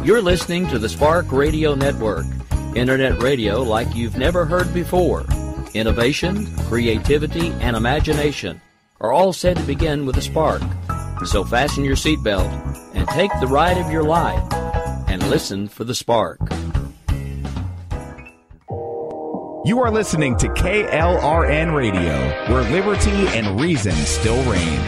You're listening to the Spark Radio Network, Internet radio like you've never heard before. Innovation, creativity, and imagination are all said to begin with a spark. So fasten your seatbelt and take the ride of your life and listen for the spark. You are listening to KLRN Radio, where liberty and reason still reign.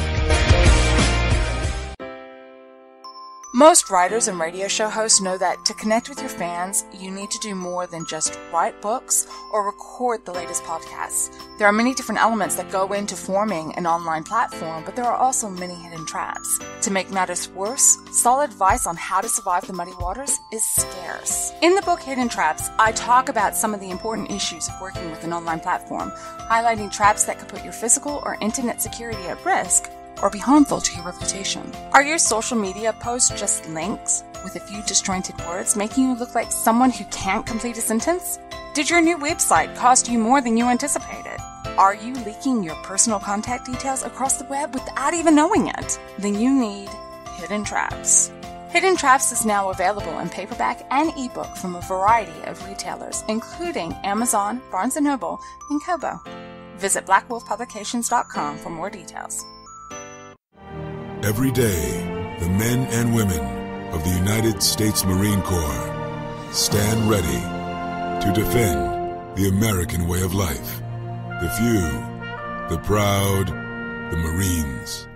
Most writers and radio show hosts know that to connect with your fans, you need to do more than just write books or record the latest podcasts. There are many different elements that go into forming an online platform, but there are also many hidden traps. To make matters worse, solid advice on how to survive the muddy waters is scarce. In the book Hidden Traps, I talk about some of the important issues of working with an online platform, highlighting traps that could put your physical or internet security at risk or be harmful to your reputation. Are your social media posts just links with a few disjointed words, making you look like someone who can't complete a sentence? Did your new website cost you more than you anticipated? Are you leaking your personal contact details across the web without even knowing it? Then you need Hidden Traps. Hidden Traps is now available in paperback and ebook from a variety of retailers, including Amazon, Barnes & Noble, and Kobo. Visit blackwolfpublications.com for more details. Every day, the men and women of the United States Marine Corps stand ready to defend the American way of life. The few, the proud, the Marines.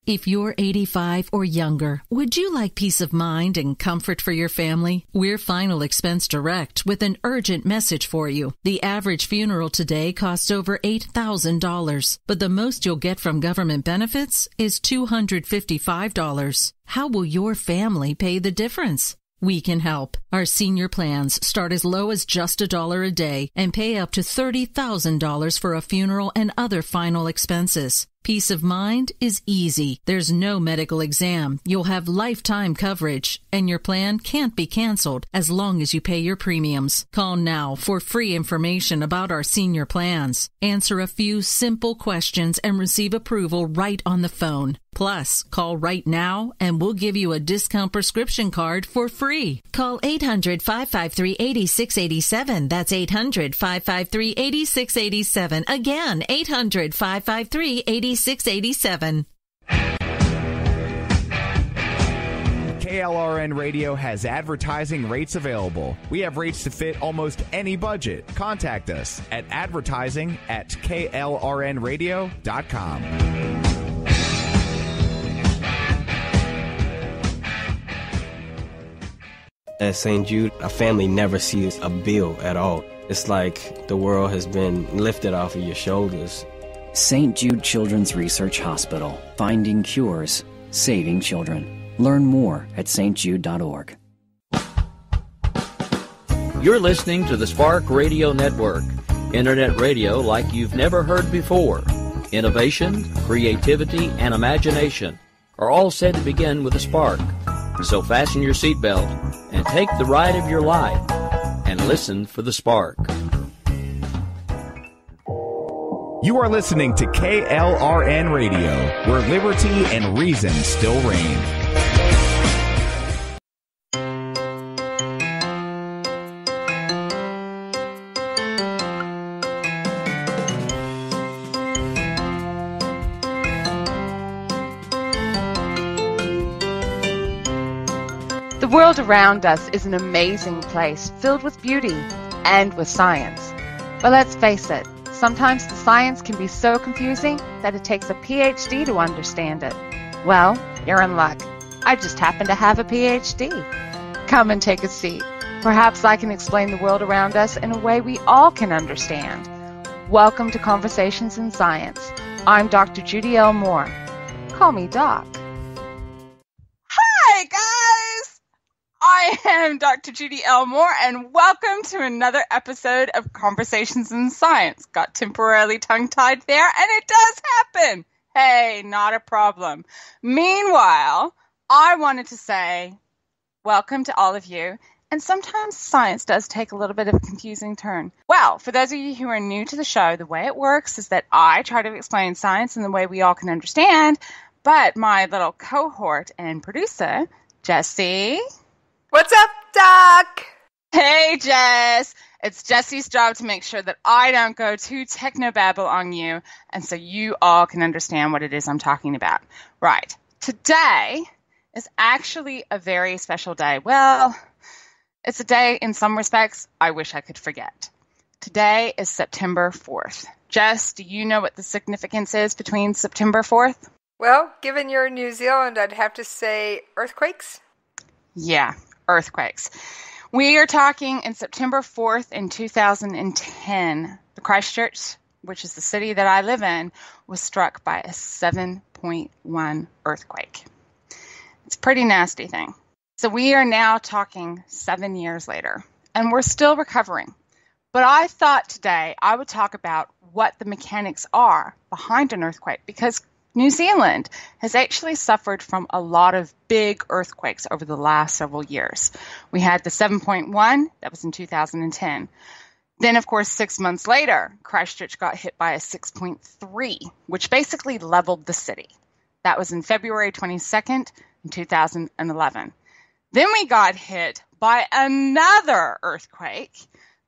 If you're 85 or younger, would you like peace of mind and comfort for your family? We're Final Expense Direct with an urgent message for you. The average funeral today costs over $8,000, but the most you'll get from government benefits is $255. How will your family pay the difference? We can help. Our senior plans start as low as just $1 a day and pay up to $30,000 for a funeral and other final expenses. Peace of mind is easy. There's no medical exam. You'll have lifetime coverage, and your plan can't be canceled as long as you pay your premiums. Call now for free information about our senior plans. Answer a few simple questions and receive approval right on the phone. Plus, call right now and we'll give you a discount prescription card for free. Call 800-553-8687. That's 800-553-8687. Again, 800-553-8687. KLRN Radio has advertising rates available. We have rates to fit almost any budget. Contact us at advertising@klrnradio.com. At St. Jude, a family never sees a bill at all. It's like the world has been lifted off of your shoulders. St. Jude Children's Research Hospital. Finding cures. Saving children. Learn more at stjude.org. You're listening to the Spark Radio Network, Internet radio like you've never heard before. Innovation, creativity, and imagination are all said to begin with a spark. So fasten your seatbelt and take the ride of your life and listen for the spark. You are listening to KLRN Radio, where liberty and reason still reign. The world around us is an amazing place, filled with beauty and with science. But let's face it, sometimes the science can be so confusing that it takes a PhD to understand it. Well, you're in luck. I just happen to have a PhD. Come and take a seat. Perhaps I can explain the world around us in a way we all can understand. Welcome to Conversations in Science. I'm Dr. Judy L Mohr. Call me Doc. Hi, guys! I am Dr. Judy L Mohr, and welcome to another episode of Conversations in Science. Got temporarily tongue-tied there, and it does happen. Hey, not a problem. Meanwhile, I wanted to say welcome to all of you. And sometimes science does take a little bit of a confusing turn. Well, for those of you who are new to the show, the way it works is that I try to explain science in the way we all can understand, but my little cohort and producer, Jessie, What's up, Doc? Hey, Jess. It's Jessie's job to make sure that I don't go too technobabble on you, and so you all can understand what it is I'm talking about. Right. Today is actually a very special day. Well, it's a day in some respects I wish I could forget. Today is September 4th. Jess, do you know what the significance is between September 4th? Well, given you're in New Zealand, I'd have to say earthquakes. Yeah, earthquakes. We are talking in September 4th in 2010. The Christchurch, which is the city that I live in, was struck by a 7.1 earthquake. It's a pretty nasty thing. So we are now talking 7 years later, and we're still recovering. But I thought today I would talk about what the mechanics are behind an earthquake, because New Zealand has actually suffered from a lot of big earthquakes over the last several years. We had the 7.1, that was in 2010. Then, of course, 6 months later, Christchurch got hit by a 6.3, which basically leveled the city. That was in February 22nd in 2011. Then we got hit by another earthquake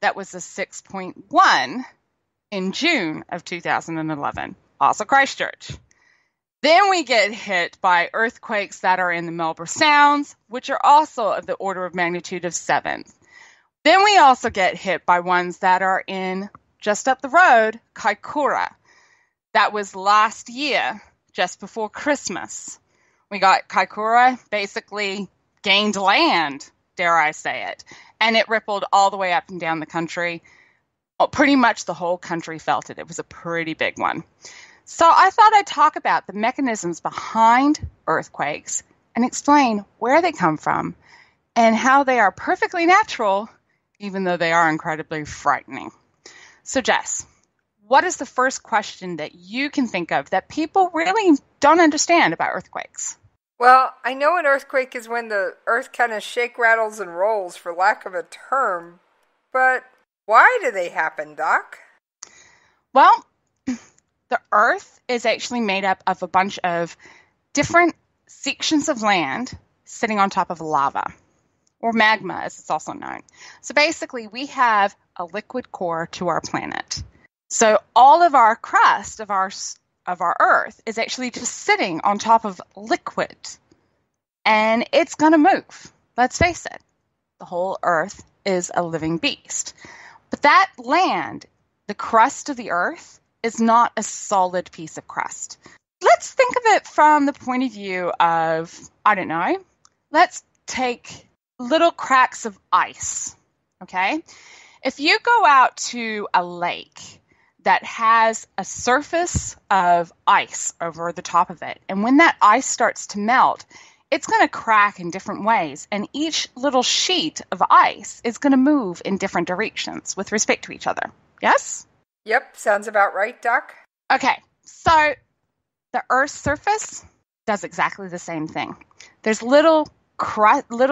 that was a 6.1 in June of 2011, also Christchurch. Then we get hit by earthquakes that are in the Melbourne Sounds, which are also of the order of magnitude of 7. Then we also get hit by ones that are in, just up the road, Kaikoura. That was last year, just before Christmas. We got Kaikoura basically gained land, dare I say it, and it rippled all the way up and down the country. Well, pretty much the whole country felt it. It was a pretty big one. So I thought I'd talk about the mechanisms behind earthquakes and explain where they come from and how they are perfectly natural, even though they are incredibly frightening. So Jess, what is the first question that you can think of that people really don't understand about earthquakes? Well, I know an earthquake is when the earth kind of shake, rattles, and rolls, for lack of a term, but why do they happen, Doc? Well, the earth is actually made up of a bunch of different sections of land sitting on top of lava, or magma as it's also known. So basically we have a liquid core to our planet. So all of our crust of our earth is actually just sitting on top of liquid, and it's going to move. Let's face it, the whole earth is a living beast. But that land, the crust of the earth, is not a solid piece of crust. Let's think of it from the point of view of, I don't know, let's take little cracks of ice, okay? If you go out to a lake that has a surface of ice over the top of it, and when that ice starts to melt, it's going to crack in different ways, and each little sheet of ice is going to move in different directions with respect to each other. Yes? Yep, sounds about right, Doc. Okay, so the Earth's surface does exactly the same thing. There's little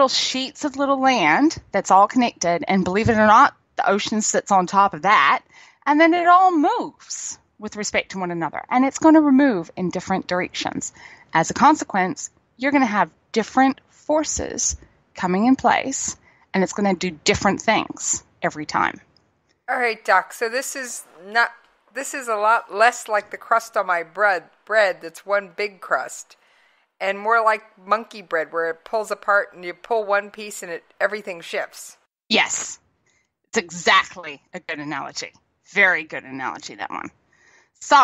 sheets of little land that's all connected, and believe it or not, the ocean sits on top of that, and then it all moves with respect to one another, and it's going to move in different directions. As a consequence, you're going to have different forces coming in place, and it's going to do different things every time. All right, Doc, so this is a lot less like the crust on my bread that's one big crust, and more like monkey bread where it pulls apart and you pull one piece and everything shifts. Yes, it's exactly a good analogy. Very good analogy, that one. So,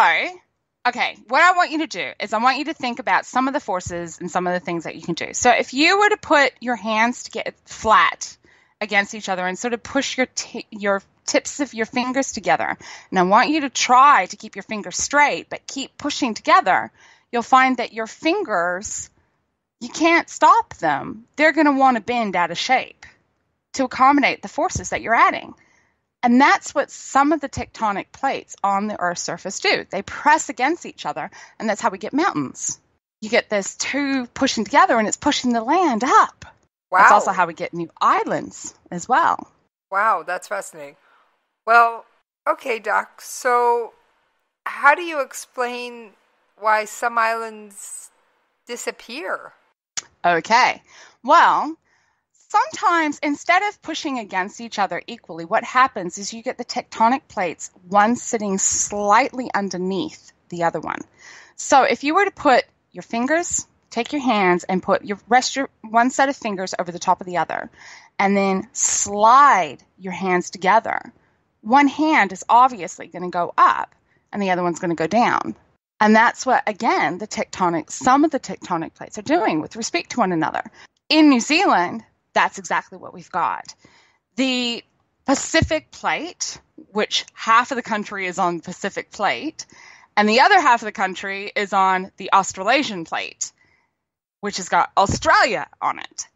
okay, what I want you to do is I want you to think about some of the forces and some of the things that you can do. So if you were to put your hands to get flat against each other and sort of push your tips of your fingers together, and I want you to try to keep your fingers straight, but keep pushing together, you'll find that your fingers, you can't stop them. They're going to want to bend out of shape to accommodate the forces that you're adding. And that's what some of the tectonic plates on the Earth's surface do. They press against each other, and that's how we get mountains. You get this two pushing together, and it's pushing the land up. Wow. That's also how we get new islands as well. Wow, that's fascinating. Well, okay, Doc, so how do you explain why some islands disappear? Okay, well, sometimes instead of pushing against each other equally, what happens is you get the tectonic plates, one sitting slightly underneath the other one. So if you were to put your fingers, take your hands and rest your one set of fingers over the top of the other, and then slide your hands together, one hand is obviously going to go up and the other one's going to go down. And that's what, again, some of the tectonic plates are doing with respect to one another. In New Zealand, that's exactly what we've got. The Pacific plate, which half of the country is on the Pacific plate, and the other half of the country is on the Australasian plate, which has got Australia on it.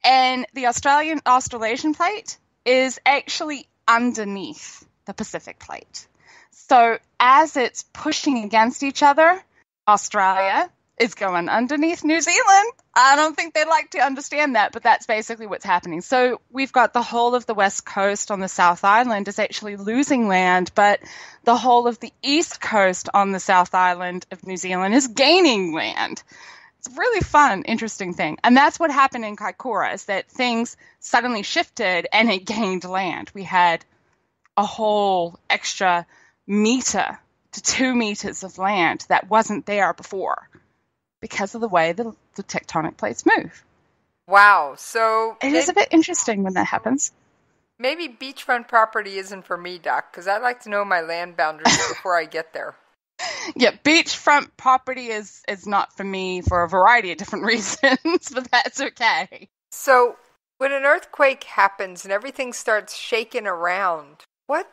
And the Australasian plate is actually underneath the Pacific plate. So as it's pushing against each other, Australia is going underneath New Zealand. I don't think they like to understand that, but that's basically what's happening. So we've got the whole of the west coast on the South Island is actually losing land, but the whole of the east coast on the South Island of New Zealand is gaining land. It's a really fun, interesting thing. And that's what happened in Kaikoura, is that things suddenly shifted and it gained land. We had a whole extra meter to 2 meters of land that wasn't there before because of the way the tectonic plates move. Wow. So it is a bit interesting when that happens. Maybe beachfront property isn't for me, Doc, because I'd like to know my land boundaries before I get there. Yeah, beachfront property is not for me for a variety of different reasons, but that's okay. So when an earthquake happens and everything starts shaking around, what?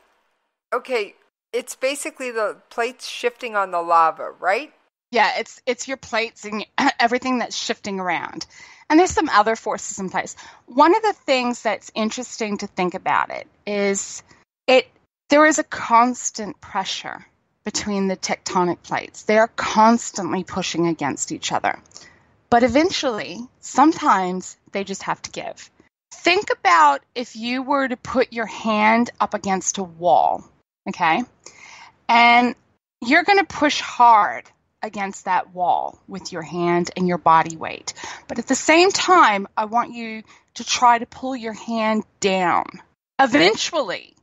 Okay, it's basically the plates shifting on the lava, right? Yeah, it's your plates and everything that's shifting around. And there's some other forces in place. One of the things that's interesting to think about it is there is a constant pressure between the tectonic plates. They are constantly pushing against each other. But eventually, sometimes they just have to give. Think about if you were to put your hand up against a wall, okay? And you're going to push hard against that wall with your hand and your body weight. But at the same time, I want you to try to pull your hand down. Eventually,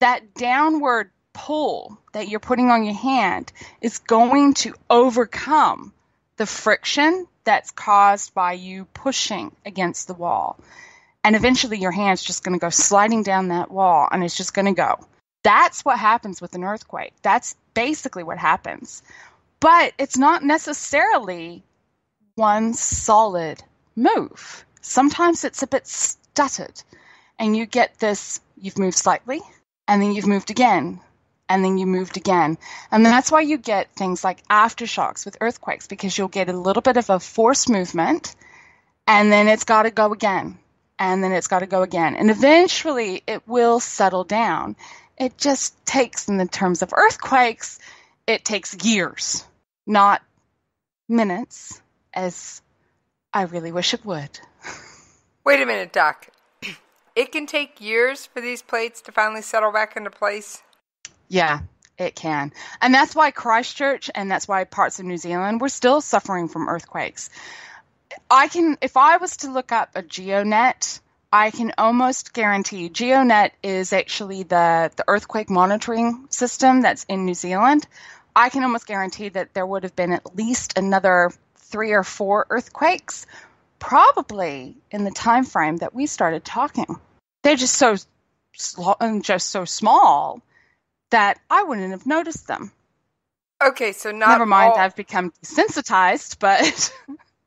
that downward pull that you're putting on your hand is going to overcome the friction that's caused by you pushing against the wall. And eventually your hand's just going to go sliding down that wall and it's just going to go. That's what happens with an earthquake. That's basically what happens. But it's not necessarily one solid move. Sometimes it's a bit stuttered. And you get this, you've moved slightly, and then you've moved again, and then you moved again. And that's why you get things like aftershocks with earthquakes, because you'll get a little bit of a force movement, and then it's got to go again, and then it's got to go again. And eventually it will settle down. It just takes, in the terms of earthquakes, it takes years, not minutes, as I really wish it would. Wait a minute, Doc. It can take years for these plates to finally settle back into place? Yeah, it can. And that's why Christchurch and that's why parts of New Zealand, we're still suffering from earthquakes. If I was to look up a GeoNet, I can almost guarantee GeoNet is actually the earthquake monitoring system that's in New Zealand. I can almost guarantee that there would have been at least another 3 or 4 earthquakes, probably in the time frame that we started talking. They're just so small that I wouldn't have noticed them. Okay, so never mind, I've become desensitized, but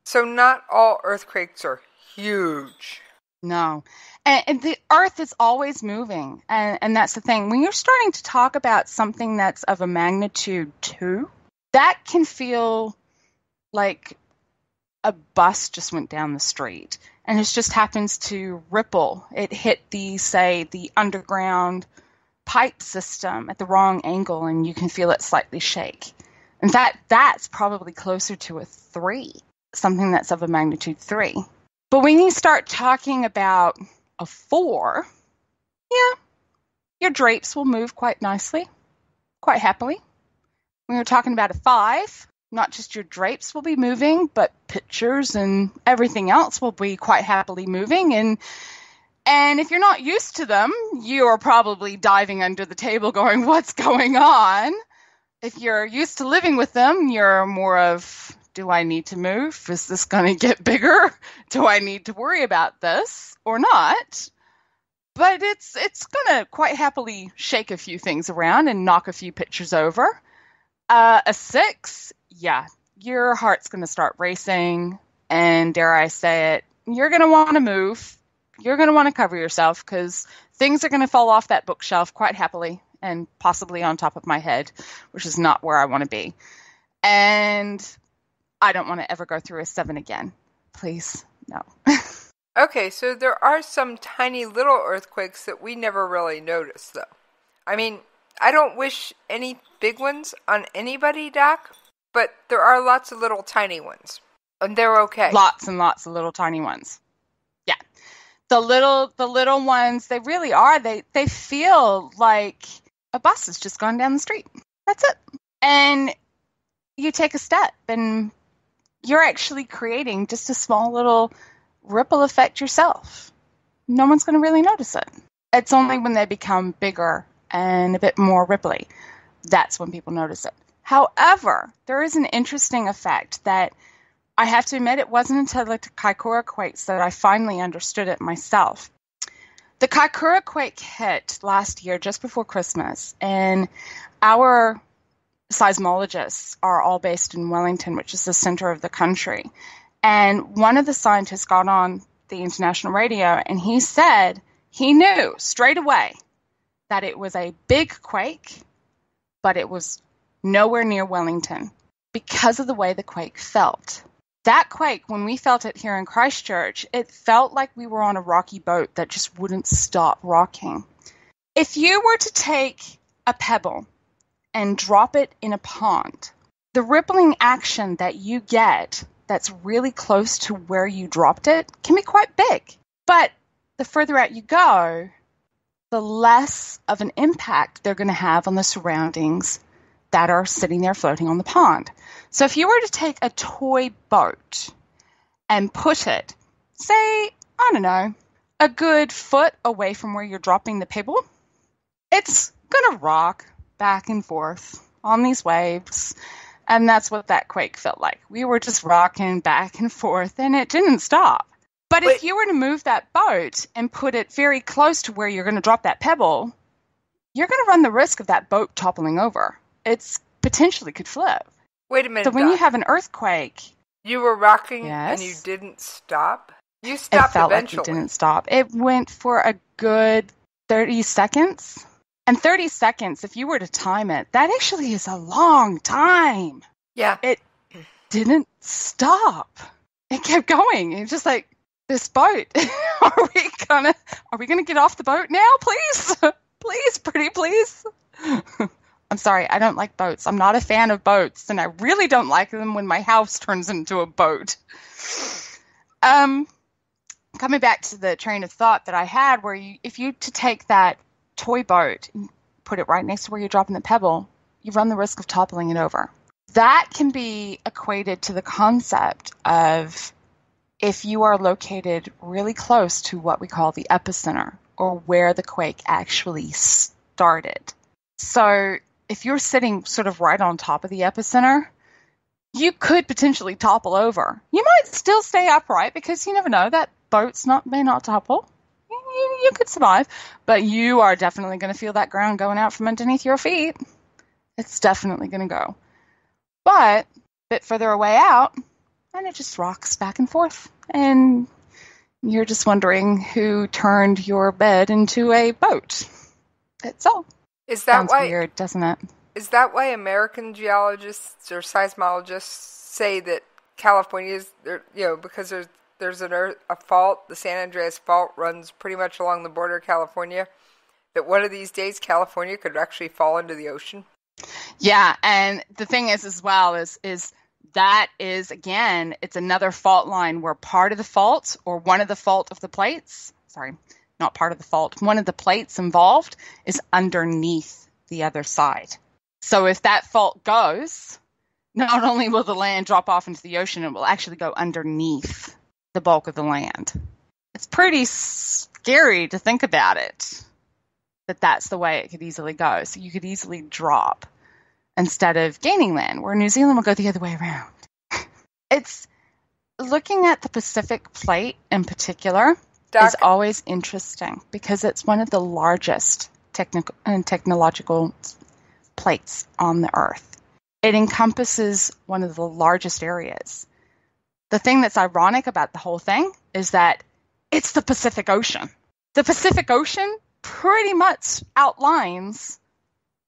so not all earthquakes are huge. No. And the earth is always moving. And that's the thing. When you're starting to talk about something that's of a magnitude 2, that can feel like a bus just went down the street. And it just happens to ripple. It hit the underground pipe system at the wrong angle, and you can feel it slightly shake. And that's probably closer to a 3, something that's of a magnitude 3. But when you start talking about a 4, yeah, your drapes will move quite nicely, quite happily. When you're talking about a 5, not just your drapes will be moving, but pictures and everything else will be quite happily moving. And if you're not used to them, you are probably diving under the table going, what's going on? If you're used to living with them, you're more of, do I need to move? Is this going to get bigger? Do I need to worry about this or not? But it's going to quite happily shake a few things around and knock a few pictures over. A 6, yeah, your heart's going to start racing, and dare I say it, you're going to want to move. You're going to want to cover yourself because things are going to fall off that bookshelf quite happily and possibly on top of my head, which is not where I want to be. And I don't want to ever go through a 7 again. Please, no. Okay, so there are some tiny little earthquakes that we never really notice, though. I mean, I don't wish any big ones on anybody, Doc, but there are lots of little tiny ones, and they're okay. Lots and lots of little tiny ones. Yeah. The little ones, they really are. They feel like a bus has just gone down the street. That's it. And you take a step, and you're actually creating just a small little ripple effect yourself. No one's going to really notice it. It's only when they become bigger and a bit more ripply, that's when people notice it. However, there is an interesting effect that I have to admit, it wasn't until the Kaikoura quakes that I finally understood it myself. The Kaikoura quake hit last year just before Christmas, and our seismologists are all based in Wellington, which is the center of the country. And one of the scientists got on the international radio, and he said he knew straight away that it was a big quake, but it was nowhere near Wellington because of the way the quake felt. That quake, when we felt it here in Christchurch, it felt like we were on a rocky boat that just wouldn't stop rocking. If you were to take a pebble and drop it in a pond, the rippling action that you get that's really close to where you dropped it can be quite big. But the further out you go, the less of an impact they're going to have on the surroundings that are sitting there floating on the pond. So if you were to take a toy boat and put it, say, I don't know, a good foot away from where you're dropping the pebble, it's going to rock back and forth on these waves. And that's what that quake felt like. We were just rocking back and forth, and it didn't stop. But if you were to move that boat and put it very close to where you're going to drop that pebble, you're going to run the risk of that boat toppling over. It's potentially could flip. Wait a minute, So when you have an earthquake... You were rocking yes, and you didn't stop? You stopped eventually. It felt like it didn't stop. It went for a good 30 seconds. And 30 seconds, if you were to time it, that actually is a long time. Yeah. It didn't stop. It kept going. It's just like, this boat, are we gonna get off the boat now, please? Please, pretty please. I'm sorry, I don't like boats. I'm not a fan of boats, and I really don't like them when my house turns into a boat. Coming back to the train of thought that I had, where if you to take that toy boat and put it right next to where you're dropping the pebble, you run the risk of toppling it over. That can be equated to the concept of if you are located really close to what we call the epicenter, or where the quake actually started. So if you're sitting sort of right on top of the epicenter, you could potentially topple over. You might still stay upright because you never know, that boat's may not topple. You could survive, but you are definitely going to feel that ground going out from underneath your feet. It's definitely going to go. But a bit further away out, and it just rocks back and forth. And you're just wondering who turned your bed into a boat. That's all. Is that Sounds weird, doesn't it? Is that why American geologists or seismologists say that California is, because there's a fault, the San Andreas Fault runs pretty much along the border of California, that one of these days California could actually fall into the ocean? Yeah, and the thing is as well is that is, again, it's another fault line where part of the fault or one of the fault of the plates, not part of the fault, one of the plates involved is underneath the other side. So if that fault goes, not only will the land drop off into the ocean, it will actually go underneath the bulk of the land. It's pretty scary to think about it, that that's the way it could easily go. So you could easily drop instead of gaining land, where New Zealand will go the other way around. It's looking at the Pacific Plate in particular is always interesting because it's one of the largest technological plates on the Earth. It encompasses one of the largest areas. The thing that's ironic about the whole thing is that it's the Pacific Ocean. The Pacific Ocean pretty much outlines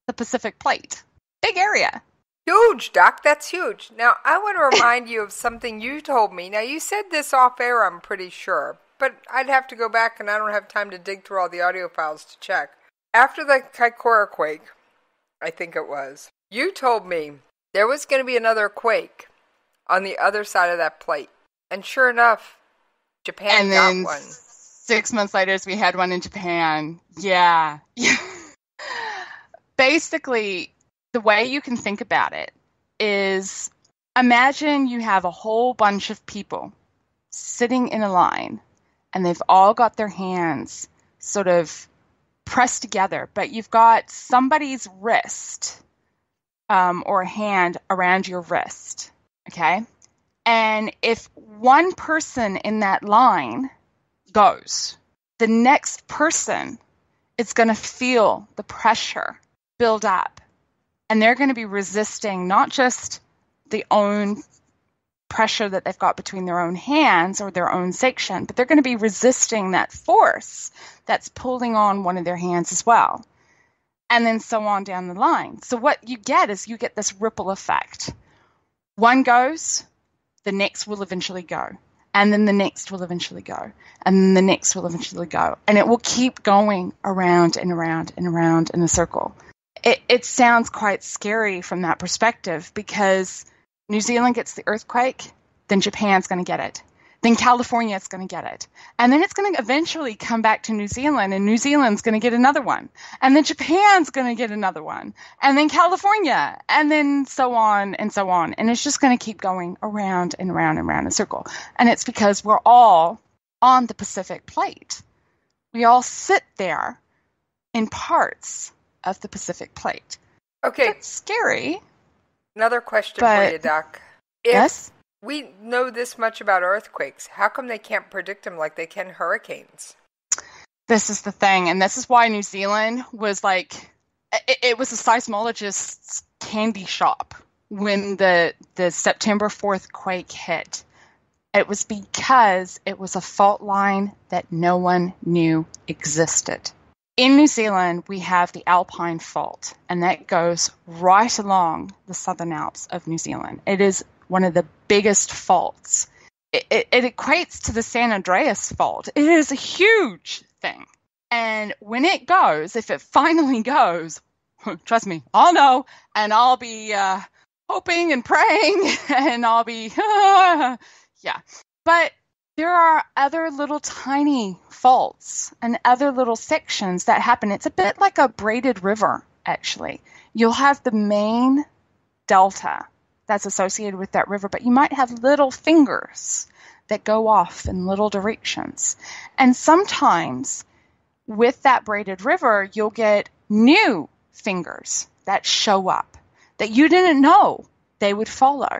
the Pacific Plate. Big area. Huge, Doc. That's huge. Now, I want to remind you of something you told me. Now, you said this off air, I'm pretty sure. But I'd have to go back, and I don't have time to dig through all the audio files to check. After the Kaikoura quake, I think it was, you told me there was going to be another quake on the other side of that plate. And sure enough, Japan got one. 6 months later, we had one in Japan. Yeah. Basically, the way you can think about it is, imagine you have a whole bunch of people sitting in a line, and they've all got their hands sort of pressed together, but you've got somebody's wrist or hand around your wrist, okay? And if one person in that line goes, the next person is going to feel the pressure build up, and they're going to be resisting not just the own pressure that they've got between their own hands or their own section, but they're going to be resisting that force that's pulling on one of their hands as well. And then so on down the line. So what you get is you get this ripple effect. One goes, the next will eventually go. And then the next will eventually go. And then the next will eventually go. And it will keep going around and around and around in a circle. It sounds quite scary from that perspective, because New Zealand gets the earthquake, then Japan's going to get it. Then California is going to get it. And then it's going to eventually come back to New Zealand, and New Zealand's going to get another one. And then Japan's going to get another one. And then California, and then so on and so on. And it's just going to keep going around and around and around in a circle. And it's because we're all on the Pacific Plate. We all sit there in parts of the Pacific Plate. Okay. It's scary. Another question for you, Doc. Yes? We know this much about earthquakes. How come they can't predict them like they can hurricanes? This is the thing, and this is why New Zealand was like, it was a seismologist's candy shop when the September 4th quake hit. It was because it was a fault line that no one knew existed. In New Zealand, we have the Alpine Fault, and that goes right along the Southern Alps of New Zealand. It is one of the biggest faults. It equates to the San Andreas Fault. It is a huge thing. And when it goes, if it finally goes, trust me, I'll know, and I'll be hoping and praying, and I'll be, yeah. But there are other little tiny faults and other little sections that happen. It's a bit like a braided river, actually. You'll have the main delta that's associated with that river, but you might have little fingers that go off in little directions. And sometimes with that braided river, you'll get new fingers that show up that you didn't know they would follow.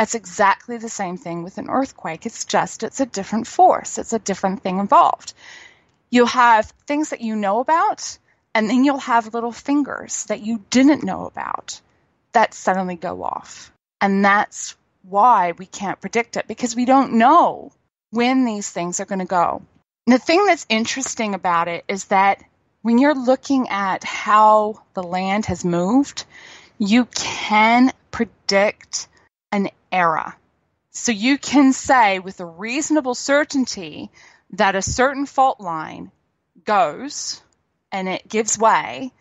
It's exactly the same thing with an earthquake. It's a different force. It's a different thing involved. You'll have things that you know about, and then you'll have little fingers that you didn't know about that suddenly go off. And that's why we can't predict it, because we don't know when these things are going to go. And the thing that's interesting about it is that when you're looking at how the land has moved, you can predict an era. So you can say with a reasonable certainty that a certain fault line goes and it gives way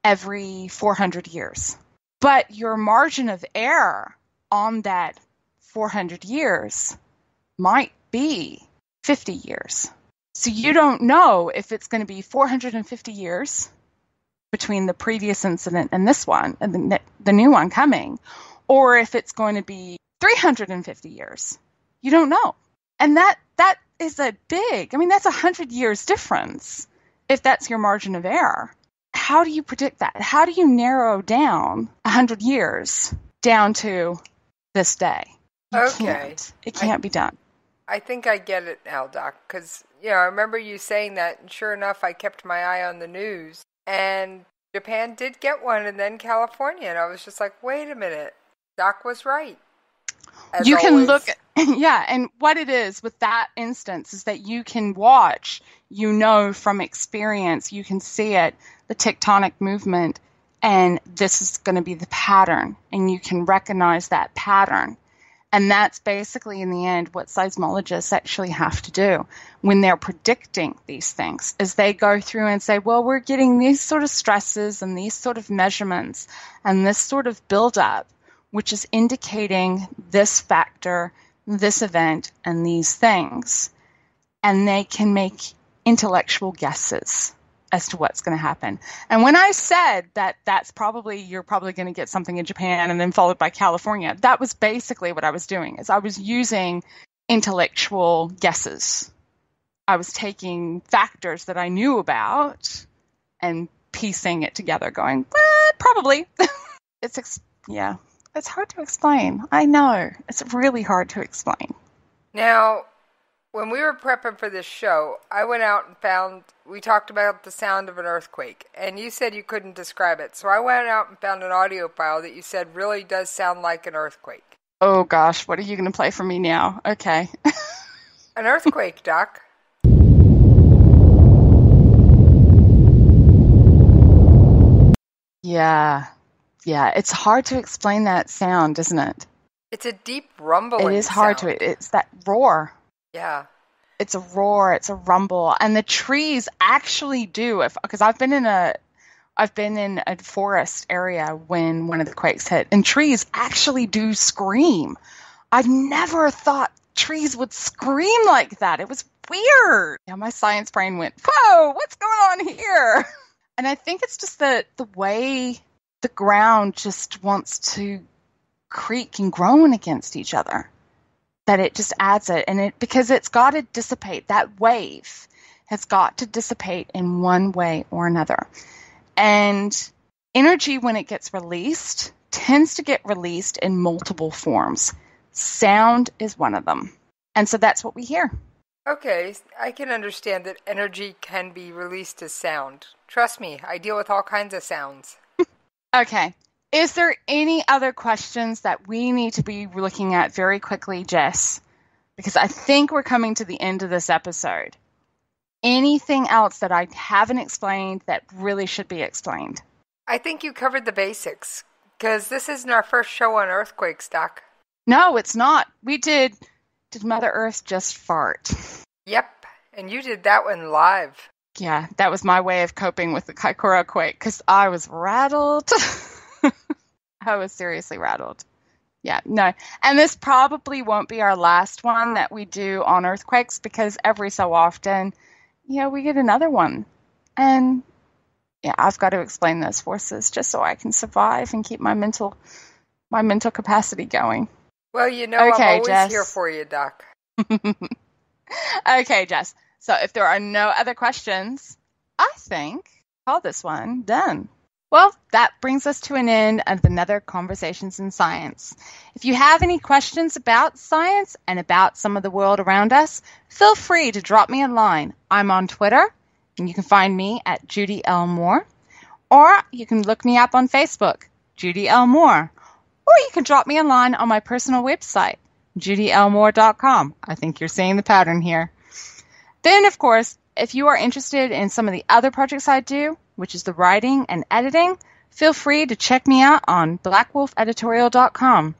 every 400 years. But your margin of error on that 400 years might be 50 years. So you don't know if it's going to be 450 years between the previous incident and this one, and the new one coming, or if it's going to be 350 years. You don't know. And that is that's 100 years difference if that's your margin of error. How do you predict that? How do you narrow down 100 years down to this day? It can't be done. I think I get it now, Doc, because, I remember you saying that, and sure enough, I kept my eye on the news, and Japan did get one, and then California, and I was just like, wait a minute, Doc was right. You can look at, and what it is with that instance is that you can watch, from experience, you can see it, the tectonic movement, and this is going to be the pattern, and you can recognize that pattern. And that's basically, in the end, what seismologists actually have to do when they're predicting these things, is they go through and say, well, we're getting these sort of stresses and these sort of measurements and this sort of buildup, which is indicating this factor, this event, and these things. And they can make intellectual guesses as to what's going to happen. And when I said that you're probably going to get something in Japan and then followed by California, that was basically what I was doing, is I was using intellectual guesses. I was taking factors that I knew about and piecing it together, going, probably. It's hard to explain. I know. It's really hard to explain. Now, when we were prepping for this show, I went out and we talked about the sound of an earthquake, and you said you couldn't describe it. So I went out and found an audio file that you said really does sound like an earthquake. Oh gosh, what are you going to play for me now? Okay. An earthquake, Doc. Yeah, it's hard to explain that sound, isn't it? It's a deep rumbling sound. It is hard it's that roar. Yeah. It's a roar, it's a rumble. And the trees actually do, because I've been in a forest area when one of the quakes hit, and trees actually do scream. I've never thought trees would scream like that. It was weird. Yeah, my science brain went, whoa, what's going on here? And I think it's just the way the ground just wants to creak and groan against each other, that it just adds it. And because it's got to dissipate. That wave has got to dissipate in one way or another. And energy, when it gets released, tends to get released in multiple forms. Sound is one of them. And so that's what we hear. Okay, I can understand that energy can be released as sound. Trust me, I deal with all kinds of sounds. Okay. Is there any other questions that we need to be looking at very quickly, Jess? Because I think we're coming to the end of this episode. Anything else that I haven't explained that really should be explained? I think you covered the basics, because this isn't our first show on earthquakes, Doc. No, it's not. We did Mother Earth just fart? Yep, and you did that one live. Yeah, that was my way of coping with the Kaikoura quake, because I was rattled. I was seriously rattled. Yeah, no. And this probably won't be our last one that we do on earthquakes, because every so often, we get another one. And I've got to explain those forces just so I can survive and keep my mental capacity going. Well, okay, I'm always Jess. here for you, Doc. Okay, Jess. So if there are no other questions, I think I'll call this one done. Well, that brings us to an end of another Conversations in Science. If you have any questions about science and about some of the world around us, feel free to drop me a line. I'm on Twitter, and you can find me at Judy L Mohr, or you can look me up on Facebook, Judy L Mohr, or you can drop me a line on my personal website, judylmohr.com. I think you're seeing the pattern here. Then, of course, if you are interested in some of the other projects I do, which is the writing and editing, feel free to check me out on blackwolfeditorial.com.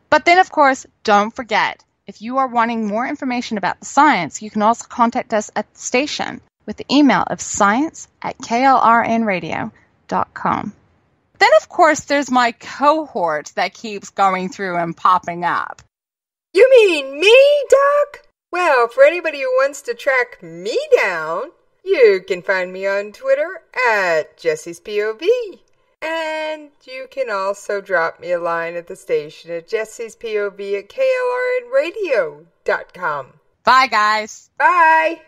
But then, of course, don't forget, if you are wanting more information about the science, you can also contact us at the station with the email of science@klrnradio.com. Then, of course, there's my cohort that keeps going through and popping up. You mean me, Doc? Well, for anybody who wants to track me down, you can find me on Twitter at Jessie's POV. And you can also drop me a line at the station at Jessie's POV at KLRNradio.com. Bye, guys. Bye.